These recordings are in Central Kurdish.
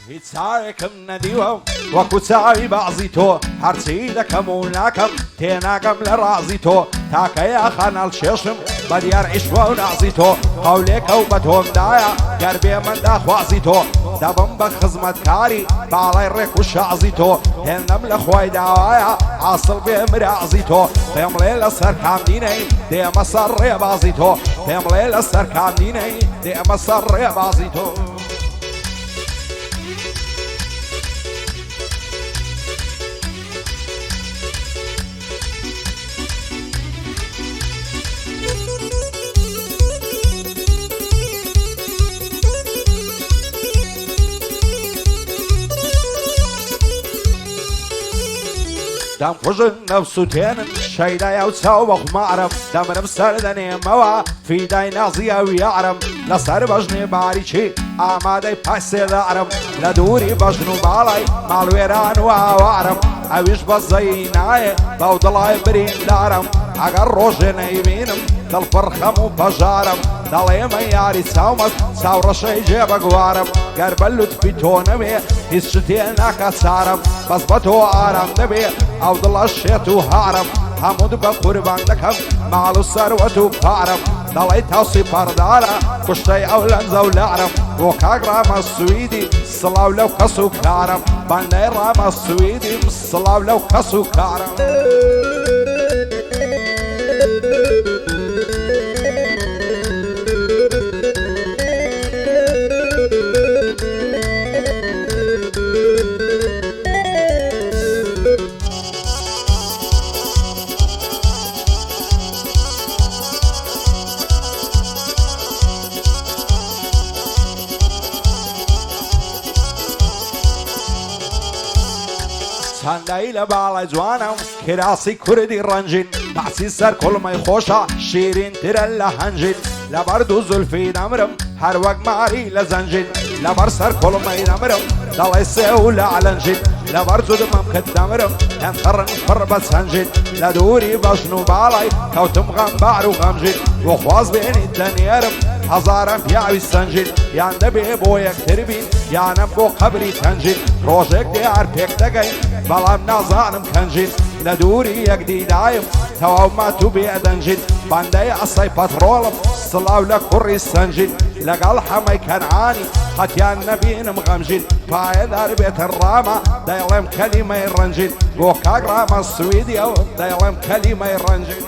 هیچ چاوێکم نەدیوە وەکو چاوی بازی تۆ هەرچی دەکەم و ناکەم تێناگەم لە ڕازی تۆ تاکەیە خانەڵ چێشم بە دیار عیشوە و نازی تۆ هەولێکە و بە تۆمدایە گەر بێ من داخوازی تۆ دەبم بە خزمەتکاری باڵای ڕێک و شازی تۆ هێندەم لە خۆی داوایە ئاسڵ بێ مرازی تۆ پێم بڵێ لەسەر کامدینەی دێمە سەر ڕێبازی تۆ پێم بڵێ لەسەر کامدینەی دێمە سەر ڕێبازی تۆ دەم خوژن نەفسووتێنن شەیدای ئەو چاو بە خومارم دەمرم سەر دەنێمەوە فیدای نازی ئەو یارم لەسەر بەژنێ باریچی ئامادەی پاش سێدارم لە دووری بەژن و باڵای ماڵوێران و ئاوارم ئەویش بە زەی نایە بەو دڵای بریندارم ئەگەر ڕۆژێ نەیبینم دڵپڕخەم و پەژارم دەڵێمە یاری چاومەت چاوڕەشەی جێبەگوارم گەر بە لوتفی تۆ نەبێ هیچ شتێ ناکات چارم بەس بە تۆ ئارام دەبێ ئەو دڵە شێت و هارم هەموو بە قوربان دەکەم ماڵ و سەروەت و پارم دەڵێی تاوسی پەردارە کوشتەی ئەو لەنجە و لارم بۆ کاک ڕامە سویدی سڵاو لەو کەس و کارم بەندەی ڕامە سویدی سڵاو لەو کەس و کارم چەندایی لە باڵای جوانم کراسی کوردی ڕەنجین باسی سەر کوڵمەی خۆشە شیرینترە لە هەنجین لەبەر دوو زولفی دەمرم هەر وەک ماری لە زەنجین لەبەر سەر کوڵمەی دەمرم دەڵێ سێ و لە ئەلەنجین لەبەر جودمم کت دەمرم هێنقڕن پڕ بە چەنجین لە دووری بەژن و باڵای کەوتم غەمبار و غەمژین بۆ خواز بێنیت دەنێرم هەزارم پیاوی سەنجین یان دەبێ بۆ یەکتر بین یانم بۆ قەبری تەنجین ڕۆژێک دیار پێک دەگەین بەڵام نازانم کەنجین لە دووری یەک دیدایم تەواو مات و بێدەنجین بەندەی ئەسەی پەتڕۆڵم سڵاو لە کوڕی سەنجین لەگەڵ هەمەی کەنعانی قەتیان نەبینم غەمژین پایەدار بێتە ڕامە دەیڵێم کەلیمەی ڕەنجین بۆ کاک ڕامە سویدیەوە دەیڵێم کەلیمەی ڕەنجین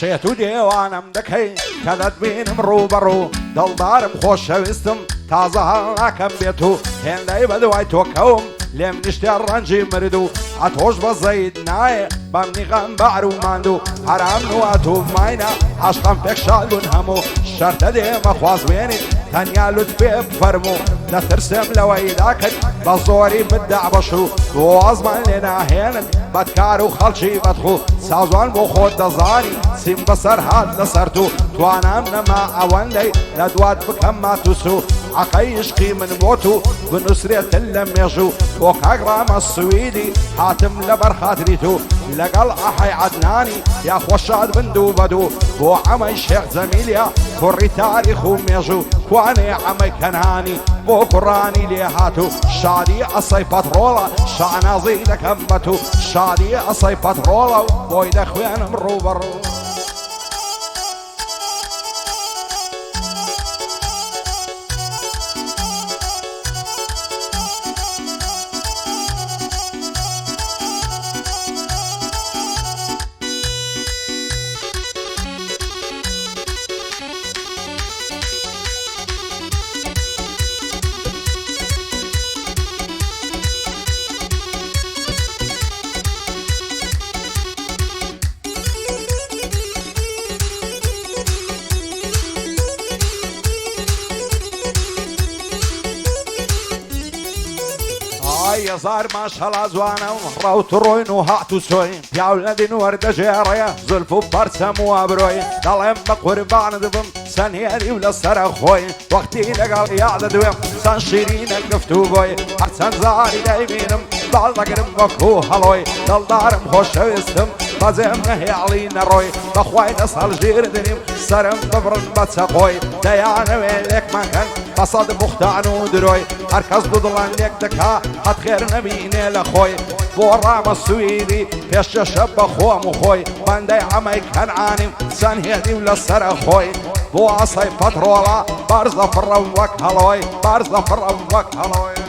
شێت و دێوانم دەکەی کە دەتبینم ڕووبەڕوو دڵدارم خۆشەویستم تازە هەڵناکەم بێت و هێندەی بە دوای تۆکەوم لێم نیشتە ڕەنجی مرد و ئەتۆش بە زەید نایە بەمنی غەمبار و ماندوو هەرام و ئەتوماینە عەشقەم پێک شاد بوون هەموو شەرتە دێمە خوازبێنیت تەنیا لوت پێ بفەرموو دەترسم لەوەی داکرد بە زۆری بدە بەشو بۆ ئازمان لێ ناهێنن بەدکار و خەڵکی بەدخوو سازوان بۆ خۆت دەزانی سیم بەسەر هات لەسەر تو توانام نەما ئەوەندەی لە دوات بکەم ماتوسو عەقەی عشقی من بۆ تو بنووسرێتن لە مێژوو بۆ کاک ڕامە سویدی هاتم لەبەر خاتری تو لەگەڵ ئەحەی عەدنانی یا خۆشاد بند و بەدوو بۆ عەمەی شێخ جەمیلیا کوڕی تاریخ و مێژوو کوانێ عەمەی کەنعانی بۆ کوڕانی لێ هاتوو شادی ئەسەی پەتڕۆڵە شانازی دەکەم بە تو شادی ئەسەی پەتڕۆڵە و بۆی دەخوێنم ڕووبەڕوو يزار ما شاء الله زوانا روت روين وهاتو سوي بياولدين ورد جيريا زلفو برسم وابروي ضلهم بقربان دبم سنيري ولا سر خوي وقتي لقال يعد دوم سن شيرين قفتو بوي حسن زاري دايمينم بالدقرم وكو هلوي دل دارم خوش ويستم بزم نهي علينا روي بخواي نصل جير دنيم سرم ببرن بتسقوي ديانا ويلك مكان بصد مختعنو دروي هركز دودلان ليك دكا هات خير نبيني لخوي بورام السويدي فيش شب خوام وخوي باندي عمي كان عانم سن هيدي ولا سر خوي بو عصي بطرولا بارزة فرم وك هلوي بارزة فرم وك هلوي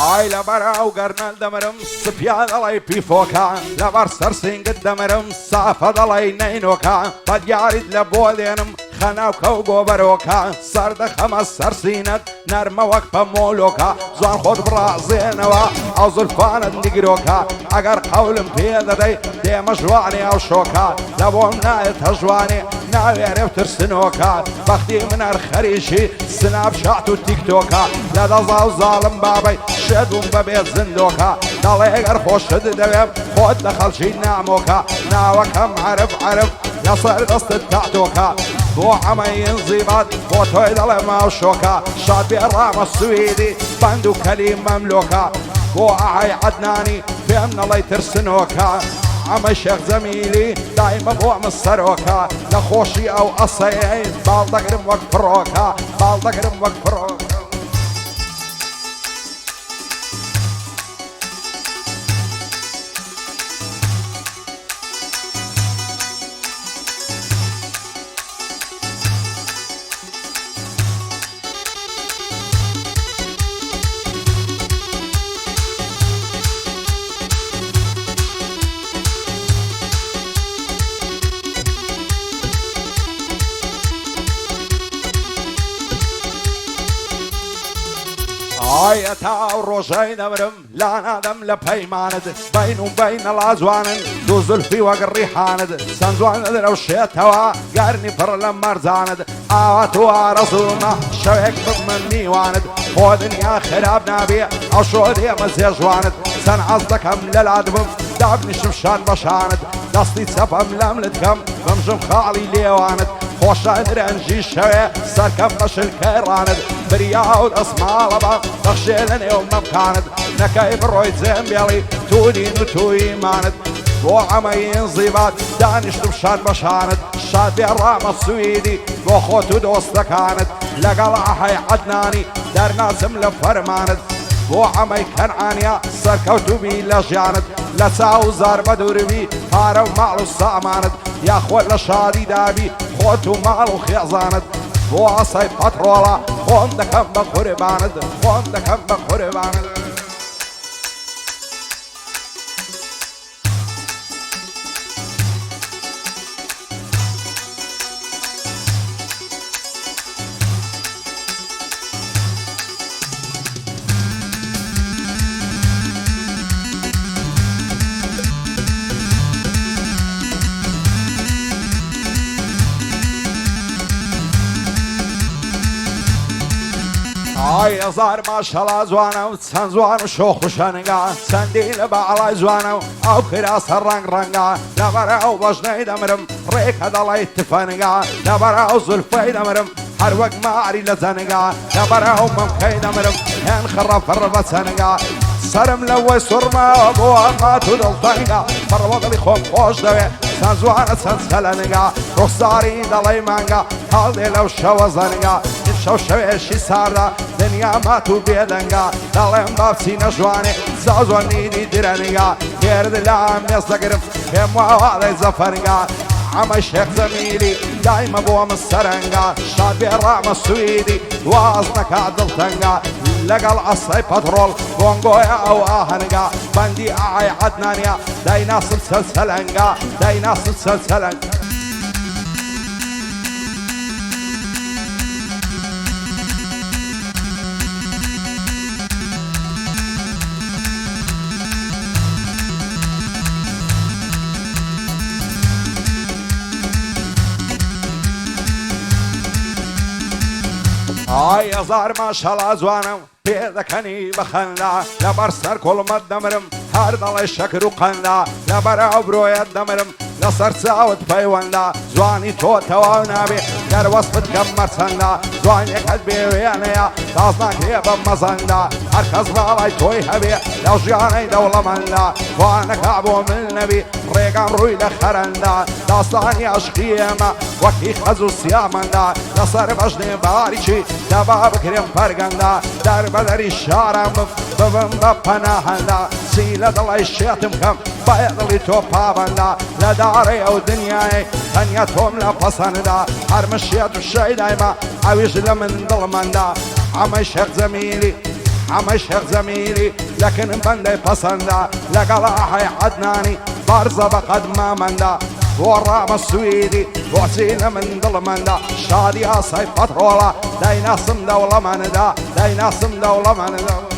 هاي لبرا وقرنا دمرم سبيان الله بيفوكا لبر سرسين قدمرم صافد الله نينوكا قد يارد لبودينم خناوكا وقوبروكا سرد خمس سرسينت نرمى وقفة مولوكا زوان خود برازينوا او زلفاند نقروكا اگر قولم بيدا دي مجواني او شوكا لبوم نايت هجواني ناوي عرف ترسنوكا بختي من الخريشي سناب شاتو تيك توكا لا دزاو ظالم بابي شدون ببيت زندوكا دالي اگر خوش دوام خود دخل شي نعموكا ناوكم عرف يصير دست التعتوكا بو عمين زيبات بو توي دالي ماوشوكا شاد بيرام السويدي باندو كليم مملوكا بو اعي عدناني فهمنا الله يترسنوكا عم الشيخ زميلي دايما بو مصروكا لخوشي او اصيين بالدقرم وقفروكا بالدقرم وقفروكا تاو روشي دمرم لا نادم لبيماند بين وبين العزوان دو زلفي وقري حاند سنزوان درو شيتوا قرني فرلم مرزاند آواتوا رسولنا شويك بضمني واند خودن يا خراب نابي عشودي مزيج واند سن عصدكم للعدبم دابني شمشان بشاند دستي تسفم لملتكم بمجم خالي ليواند خوشا درنجي شوي سركم بشل كيراند برياود اسمالبا تخشيلن يوم مكاند نكاي برويت زنبيلي تودين وتوي ماند بو عمين زيبات دانش تبشان بشاند شاد بيرام السويدي بو خوتو دوست كانت لقل احي عدناني دار ناسم لفرماند بو عمي كنعانيا سركوتو بي لجاند لساو زار بدوربي هارو معلو ساماند يا خوال لشادي دابي خوتو مالو خيزاند بو عصي بطرولا خوندكم بقرباند خوندكم بقرباند هاي صار ما شاء الله زوانا وتسان زوانا وشوخ وشنقا سنديل بعلاي زوانا او كراس الرنق رنقا لبراو بجني دمرم ريك هذا الله يتفنقا لبراو زلفي دمرم حروق ماري لزنقا لبراو ممكي دمرم هن خرف الربا سنقا سرم لوي سرما ابوها ما تدل طنقا مروض لي خوم خوش دوي سان زوانا سان سلنقا رخصاري دلي مانقا هالدي لو شو زنقا شو شويشي ساردا دنيا ما تو بيدنقا دلهم بابسي نجواني زازواني دي درنقا يرد العام يصدقرم يم وعالي زفرنقا عم الشيخ زميلي دايما بوم السرنقا شاد بيرام السويدي وازنك عدل تنقا لقى العصي بترول بونغويا او اهنقا بندي اعي عدنانيا داينا سلسلنقا داينا سلسلنقا ئای هەزار ماشەڵا جوانم پێ دەکەنی بەخەندا لەبەر سەر کۆڵمەت دەمرم هەر دەڵێ شەکر و قەندا لەبەر ئەوبرۆیەت دەمرم لەسەر چاوت پەیوەندا جوانی تۆ تەواو نابێ گەروەسپت کەم مەرچەندا جوانێکت بێوێنەیە تاز ناکرێ بە مەزەندا هەر کەس باڵای تۆی هەبێ لەو ژیانەی دەوڵەمەندا توانەکا بۆ من نەبی ڕێگەم ڕووی لە خەرەندا داستانی عەشقی ئێمە وەکی خەز و سیامەندا لەسەر بەژنێ باریکی دەبا بکرێم پەرگەندا دەربەدەری شارم ببم بە پەناهەندا چی لە دڵی شێتم کەم باە دڵی تۆ پابەندا لە داڕێ ئەو دنیای تەنیا تۆم لە پەسەندا هەرمشێت و شەی دایمە ئەویش لە من دڵمەندا ئەمەی شێخ جەمیلی ئەمەی شێخ جەمیلی لەکنم بەندەی پەسەندا لەگەڵا حەی عەدنانی بارزە بە قەدمامەندا بۆ ڕامە سویدی بۆچی لە من دڵمەندا شادی ئاسای پەترۆڵە دایناسم دەوڵەمەندا دایناسم دەوڵەمەندا